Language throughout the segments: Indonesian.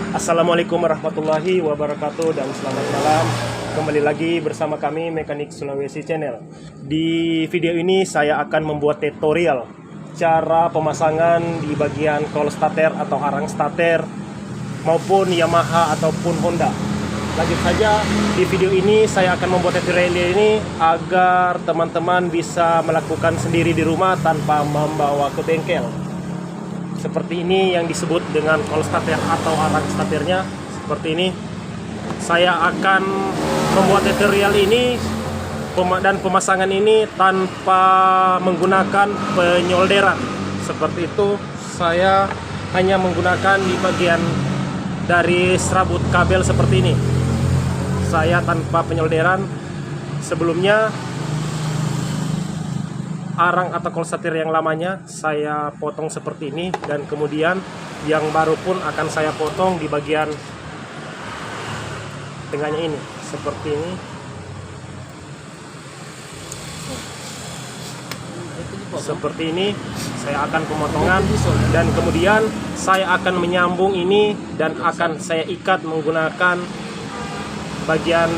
Assalamualaikum warahmatullahi wabarakatuh dan selamat malam. Kembali lagi bersama kami Mekanik Sulawesi Channel. Di video ini saya akan membuat tutorial cara pemasangan di bagian kol stater atau arang stater maupun Yamaha ataupun Honda. Lanjut saja, di video ini saya akan membuat tutorial ini agar teman-teman bisa melakukan sendiri di rumah tanpa membawa ke bengkel. Seperti ini yang disebut dengan kol stater atau arang staternya. Seperti ini. Saya akan membuat tutorial ini dan pemasangan ini tanpa menggunakan penyolderan. Seperti itu, saya hanya menggunakan di bagian dari serabut kabel seperti ini. Saya tanpa penyolderan. Sebelumnya arang atau kol stater yang lamanya saya potong seperti ini, dan kemudian yang baru pun akan saya potong di bagian tengahnya ini seperti ini. Seperti ini saya akan pemotongan, dan kemudian saya akan menyambung ini dan akan saya ikat menggunakan bagian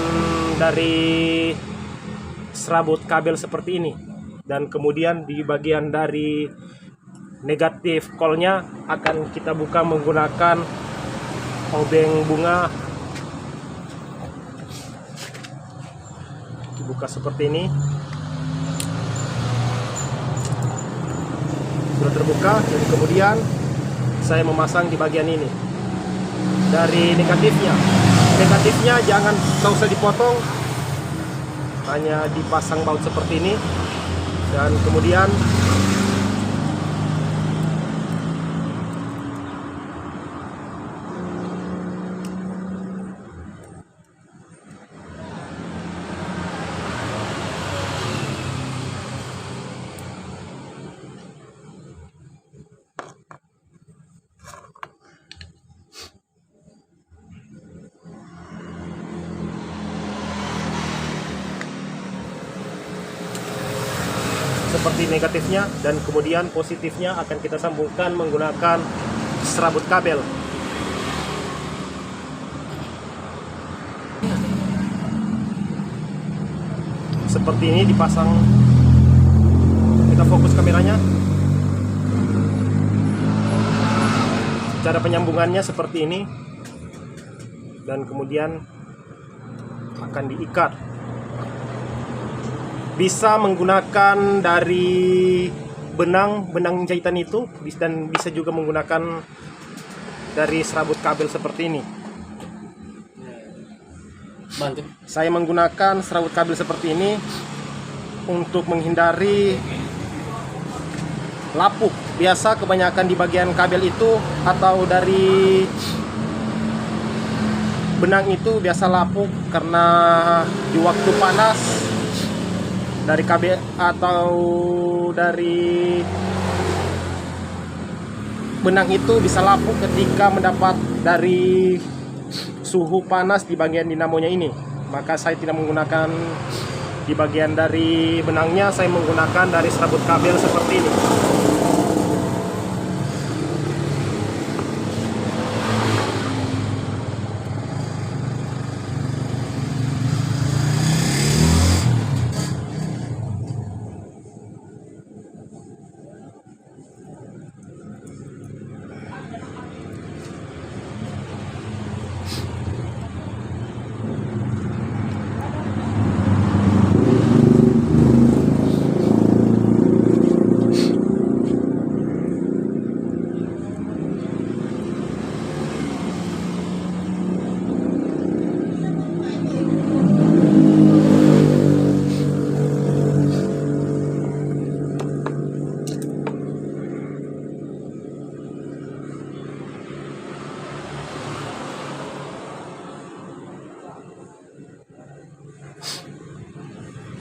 dari serabut kabel seperti ini. Dan kemudian di bagian dari negatif kolnya akan kita buka menggunakan obeng bunga. Dibuka seperti ini. Sudah terbuka, dan kemudian saya memasang di bagian ini. Dari negatifnya jangan usah dipotong, hanya dipasang baut seperti ini. Dan kemudian seperti negatifnya, dan kemudian positifnya akan kita sambungkan menggunakan serabut kabel. Seperti ini dipasang. Kita fokus kameranya. Cara penyambungannya seperti ini, dan kemudian akan diikat. Bisa menggunakan dari benang jahitan itu, dan bisa juga menggunakan dari serabut kabel seperti ini. Saya menggunakan serabut kabel seperti ini untuk menghindari lapuk. Biasa kebanyakan di bagian kabel itu atau dari benang itu biasa lapuk karena di waktu panas dari kabel atau dari benang itu bisa lapuk ketika mendapat dari suhu panas di bagian dinamonya ini. Maka saya tidak menggunakan di bagian dari benangnya, saya menggunakan dari serabut kabel seperti ini.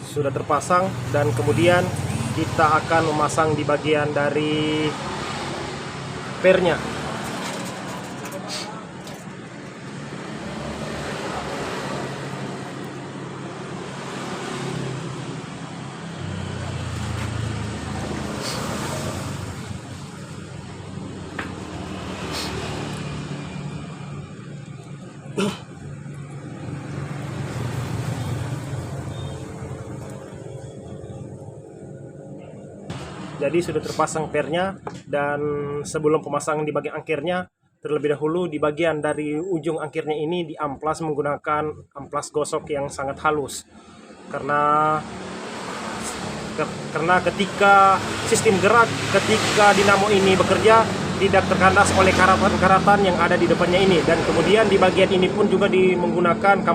Sudah terpasang, dan kemudian kita akan memasang di bagian dari pernya. Jadi sudah terpasang pernya, dan sebelum pemasangan di bagian angkirnya, terlebih dahulu di bagian dari ujung angkirnya ini diamplas menggunakan amplas gosok yang sangat halus. Karena ketika sistem gerak, ketika dinamo ini bekerja, tidak terkandas oleh karatan-karatan yang ada di depannya ini. Dan kemudian di bagian ini pun juga menggunakan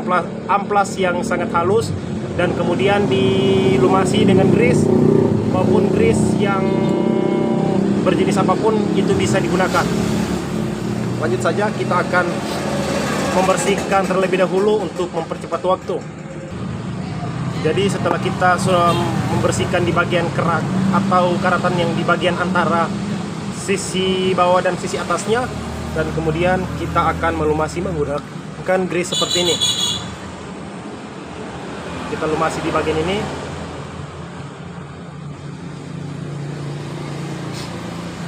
amplas yang sangat halus, dan kemudian dilumasi dengan grease maupun grease yang berjenis apapun itu bisa digunakan. Lanjut saja, kita akan membersihkan terlebih dahulu untuk mempercepat waktu. Jadi setelah kita sudah membersihkan di bagian kerak atau karatan yang di bagian antara sisi bawah dan sisi atasnya, dan kemudian kita akan melumasi menggunakan grease seperti ini. Kita lumasi di bagian ini.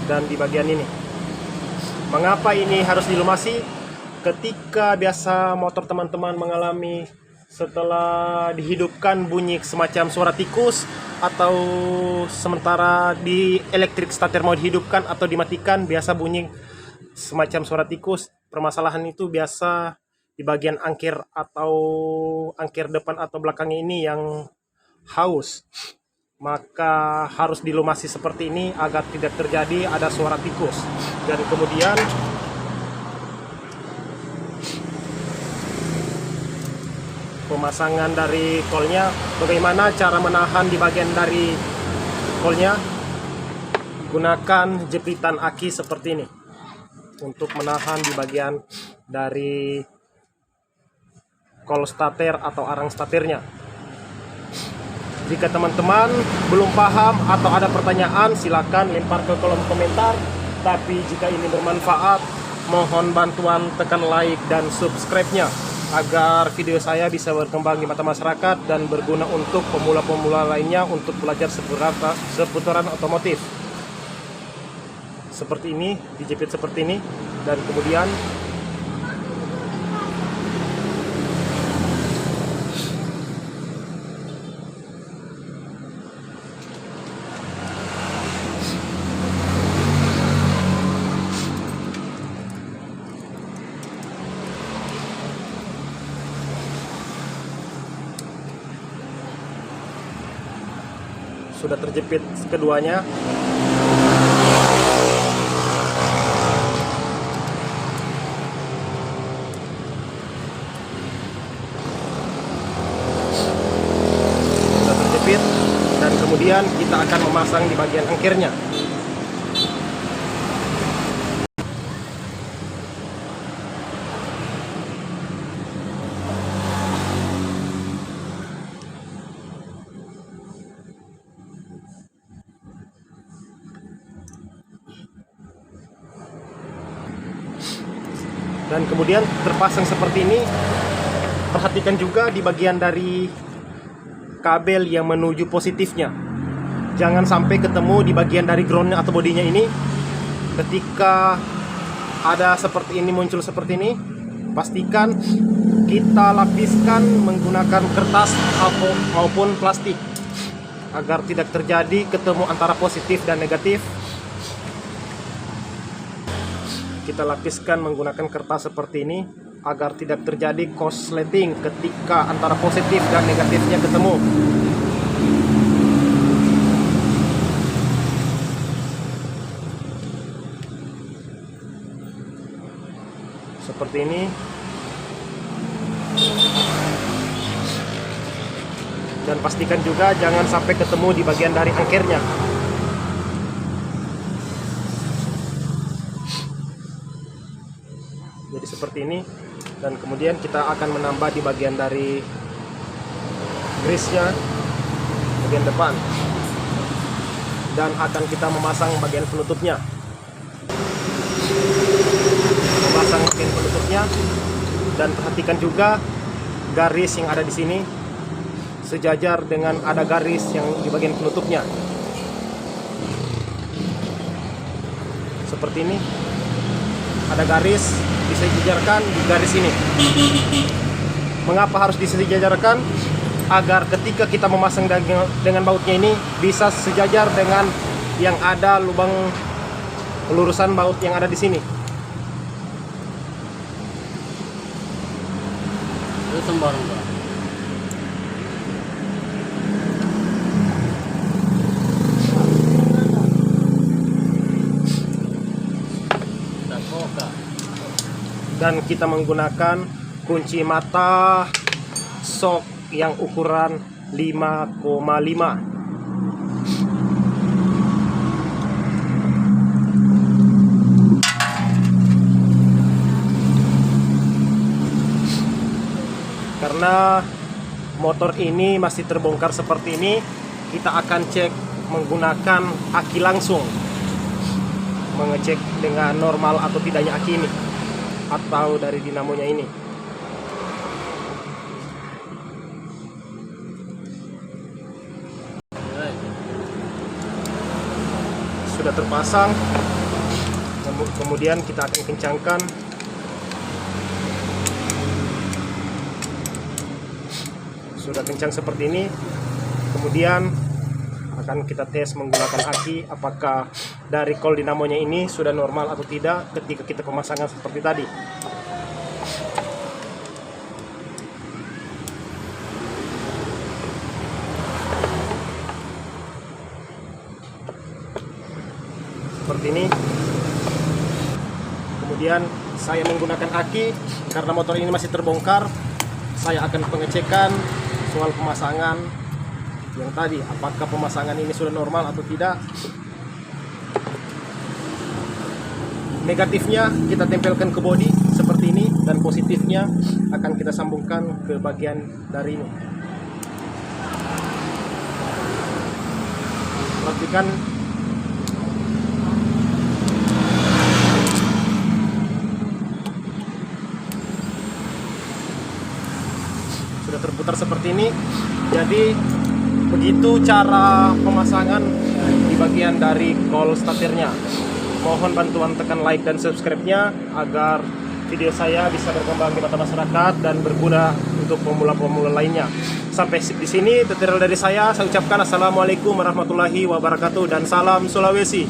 Dan di bagian ini. Mengapa ini harus dilumasi? Ketika biasa motor teman-teman mengalami setelah dihidupkan bunyi semacam suara tikus, atau sementara di elektrik starter mau dihidupkan atau dimatikan biasa bunyi semacam suara tikus. Permasalahan itu biasa di bagian angkir atau angkir depan atau belakangnya ini yang haus. Maka harus dilumasi seperti ini agar tidak terjadi ada suara tikus. Dan kemudian pemasangan dari kolnya, bagaimana cara menahan di bagian dari kolnya? Gunakan jepitan aki seperti ini untuk menahan di bagian dari kol starter atau arang starternya. Jika teman-teman belum paham atau ada pertanyaan, silakan lempar ke kolom komentar. Tapi jika ini bermanfaat, mohon bantuan tekan like dan subscribe-nya agar video saya bisa berkembang di mata masyarakat dan berguna untuk pemula-pemula lainnya untuk belajar seputaran otomotif. Seperti ini, dijepit seperti ini, dan kemudian sudah terjepit keduanya. Sudah terjepit, dan kemudian kita akan memasang di bagian angkirnya. Dan kemudian terpasang seperti ini. Perhatikan juga di bagian dari kabel yang menuju positifnya. Jangan sampai ketemu di bagian dari groundnya atau bodinya ini. Ketika ada seperti ini, muncul seperti ini, pastikan kita lapiskan menggunakan kertas maupun plastik agar tidak terjadi ketemu antara positif dan negatif. Kita lapiskan menggunakan kertas seperti ini agar tidak terjadi korsleting ketika antara positif dan negatifnya ketemu. Seperti ini. Dan pastikan juga jangan sampai ketemu di bagian dari angkirnya. Jadi seperti ini. Dan kemudian kita akan menambah di bagian dari grease-nya, bagian depan, dan akan kita memasang bagian penutupnya. Memasang bagian penutupnya, dan perhatikan juga garis yang ada di sini sejajar dengan ada garis yang di bagian penutupnya. Seperti ini, ada garis di disejajarkan di garis ini. Mengapa harus disejajarkan? Agar ketika kita memasang dengan bautnya ini bisa sejajar dengan yang ada lubang pelurusan baut yang ada di sini. Itu sembarang, Pak. Dan kita menggunakan kunci mata sok yang ukuran 5,5. Karena motor ini masih terbongkar seperti ini, kita akan cek menggunakan aki langsung, mengecek dengan normal atau tidaknya aki ini atau dari dinamonya ini. Sudah terpasang, kemudian kita akan kencangkan. Sudah kencang seperti ini, kemudian akan kita tes menggunakan aki apakah dari kol dinamonya ini sudah normal atau tidak ketika kita pemasangan seperti tadi. Seperti ini. Kemudian saya menggunakan aki karena motor ini masih terbongkar. Saya akan pengecekan soal pemasangan yang tadi, apakah pemasangan ini sudah normal atau tidak. Negatifnya kita tempelkan ke bodi seperti ini, dan positifnya akan kita sambungkan ke bagian dari ini. Perhatikan sudah terputar seperti ini. Jadi begitu cara pemasangan di bagian dari kol statirnya. Mohon bantuan tekan like dan subscribe-nya agar video saya bisa berkembang di mata masyarakat dan berguna untuk pemula-pemula lainnya. Sampai di sini tutorial dari saya ucapkan assalamualaikum warahmatullahi wabarakatuh dan salam Sulawesi.